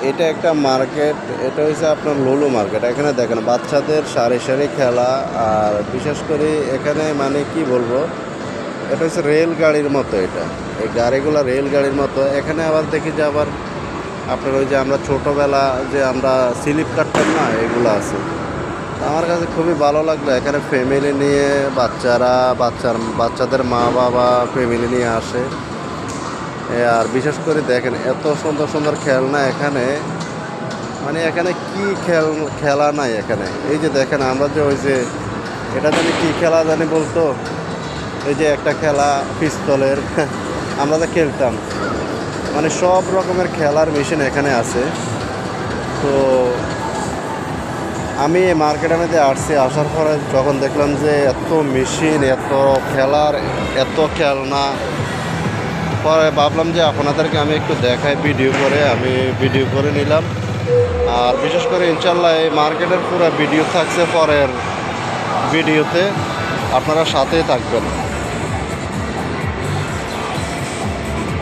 এটা একটা মার্কেট। এটা হচ্ছে আপনার লুলু মার্কেট। এখানে দেখেন বাচ্চাদের সারি সারি খেলা। আর বিশেষ করে এখানে মানে কি বলবো, এটা হচ্ছে রেলগাড়ির মতো। এটা এই গাড়িগুলো রেলগাড়ির মতো। এখানে আবার দেখি যে আবার আপনার ওই যে আমরা ছোটোবেলা যে আমরা স্লিপ কাটতাম না, এগুলো আছে। আমার কাছে খুবই ভালো লাগলো। এখানে ফ্যামিলি নিয়ে বাচ্চাদের মা বাবা ফ্যামিলি নিয়ে আসে। আর বিশেষ করে দেখেন এত সুন্দর সুন্দর খেলনা এখানে। মানে এখানে কি খেলা নাই এখানে। এই যে দেখেন আমরা যে ওই যে এটা জানি কি খেলা জানি বলতো, এই যে একটা খেলা পিস্তলের আমরা যে খেলতাম, মানে সব রকমের খেলার মেশিন এখানে আছে। তো আমি এই মার্কেটের মধ্যে আসছি, আসার পরে যখন দেখলাম যে এত মেশিন, এত খেলার, এত খেলনা, পরে ভাবলাম যে আপনাদেরকে আমি একটু দেখাই ভিডিও করে নিলাম। আর বিশেষ করে ইনশাল্লাহ এই মার্কেটের পুরো ভিডিও থাকছে পরের ভিডিওতে, আপনারা সাথেই থাকবেন।